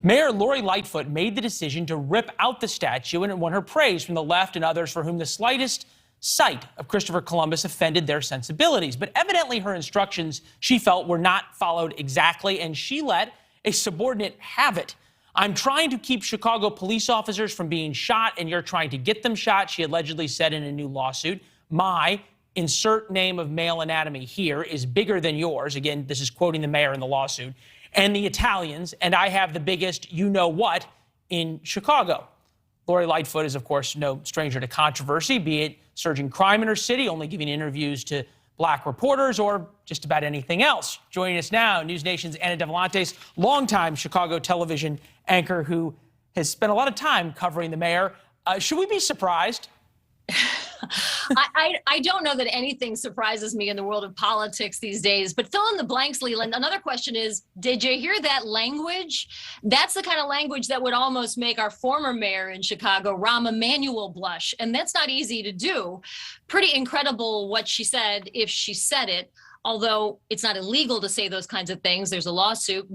Mayor Lori Lightfoot made the decision to rip out the statue, and it won her praise from the left and others for whom the slightest sight of Christopher Columbus offended their sensibilities. But evidently her instructions, she felt, were not followed exactly, and she let a subordinate have it. "I'm trying to keep Chicago police officers from being shot, and you're trying to get them shot," she allegedly said in a new lawsuit. "My insert name of male anatomy here is bigger than yours." Again, this is quoting the mayor in the lawsuit. "And the Italians, and I have the biggest you-know-what in Chicago." Lori Lightfoot is, of course, no stranger to controversy, be it surging crime in her city, only giving interviews to black reporters, or just about anything else. Joining us now, NewsNation's Davlantes, longtime Chicago television anchor who has spent a lot of time covering the mayor. Should we be surprised? I don't know that anything surprises me in the world of politics these days, but fill in the blanks, Leland. Another question is, did you hear that language? That's the kind of language that would almost make our former mayor in Chicago, Rahm Emanuel, blush. And that's not easy to do. Pretty incredible what she said, if she said it. Although it's not illegal to say those kinds of things, there's a lawsuit.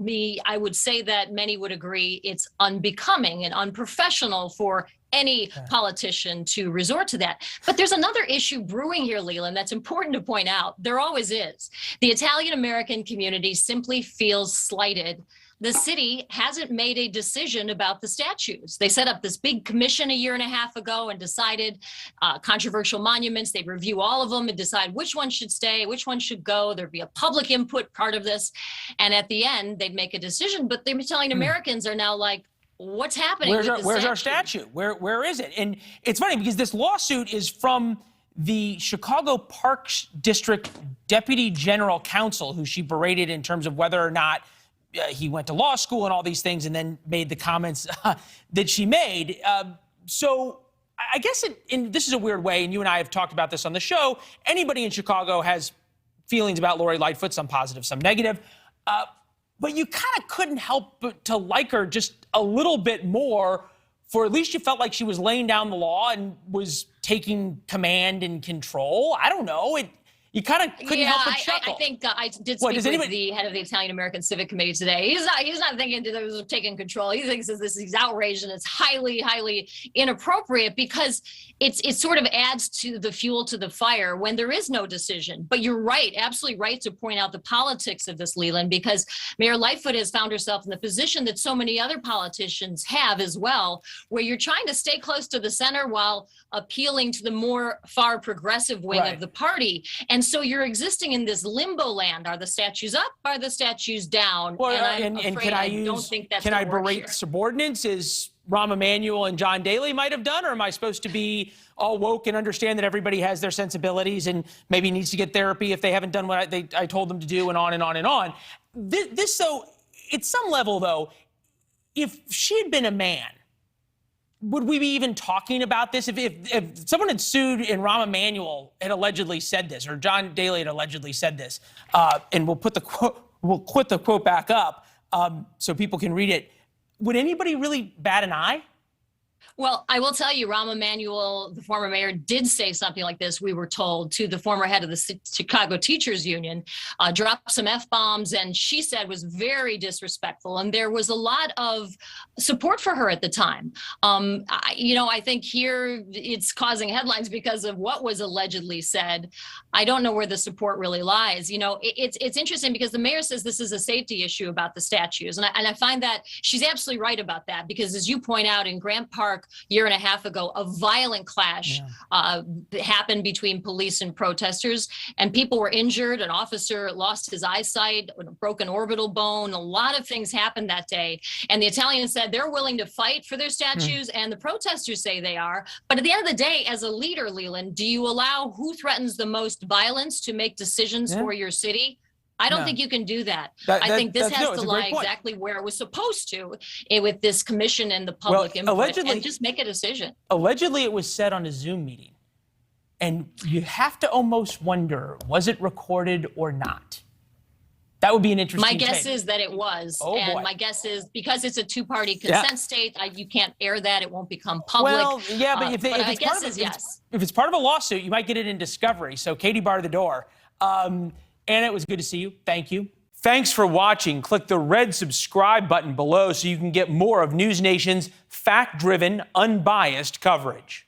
I would say that many would agree it's unbecoming and unprofessional for any politician to resort to that. But there's another issue brewing here, Leland, that's important to point out. There always is. The Italian-American community simply feels slighted. The city hasn't made a decision about the statues. They set up this big commission a year and a half ago and decided controversial monuments. They'd review all of them and decide which one should stay, which one should go. There'd be a public input part of this. And at the end, they'd make a decision. But the Italian Americans are now like, what's happening? Where's our statue? Where is it? And it's funny because this lawsuit is from the Chicago Parks District Deputy General Counsel, who she berated in terms of whether or not he went to law school and all these things, and then made the comments that she made. So I guess this is a weird way, and you and I have talked about this on the show. Anybody in Chicago has feelings about Lori Lightfoot, some positive, some negative. But you kind of couldn't help but to like her just a little bit more, for at least you felt like she was laying down the law and was taking command and control. I don't know. You kind of couldn't help but chuckle. I think I did speak with the head of the Italian-American Civic Committee today. He's not thinking that it was taking control. He thinks that this is outraged and it's highly, highly inappropriate because it sort of adds to the fuel to the fire when there is no decision. But you're right, absolutely right to point out the politics of this, Leland, because Mayor Lightfoot has found herself in the position that so many other politicians have as well, where you're trying to stay close to the center while appealing to the more far progressive wing of the party. And so you're existing in this limbo land. Are the statues up? Are the statues down? Well, and can I berate subordinates as Rahm Emanuel and John Daly might have done? Or am I supposed to be all woke and understand that everybody has their sensibilities and maybe needs to get therapy if they haven't done what I told them to do, and on and on and on? This, though, at some level, though, if she had been a man, would we be even talking about this? If someone had sued and Rahm Emanuel had allegedly said this, or John Daly had allegedly said this, and we'll put the quote back up so people can read it, would anybody really bat an eye? Well, I will tell you, Rahm Emanuel, the former mayor, did say something like this, we were told, to the former head of the Chicago Teachers Union, dropped some F-bombs, and she said was very disrespectful. And there was a lot of support for her at the time. I think here it's causing headlines because of what was allegedly said. I don't know where the support really lies. It's interesting because the mayor says this is a safety issue about the statues. And I find that she's absolutely right about that, because as you point out, in Grant Park, year and a half ago, a violent clash happened between police and protesters, and people were injured. An officer lost his eyesight, a broken orbital bone. A lot of things happened that day. And the Italians said they're willing to fight for their statues, and the protesters say they are. But at the end of the day, as a leader, Leland, do you allow who threatens the most violence to make decisions for your city? I don't think you can do that. I think this has to lie exactly where it was supposed to, with this commission and the public input, and just make a decision. Allegedly, it was said on a Zoom meeting. And you have to almost wonder, was it recorded or not? That would be an interesting My guess is that it was. My guess is, because it's a two-party consent state, you can't air that. It won't become public. Well, yeah, but if it's part of a lawsuit, you might get it in discovery. So Katie barred the door. Anna, it was good to see you. Thank you. Thanks for watching. Click the red subscribe button below so you can get more of NewsNation's fact-driven, unbiased coverage.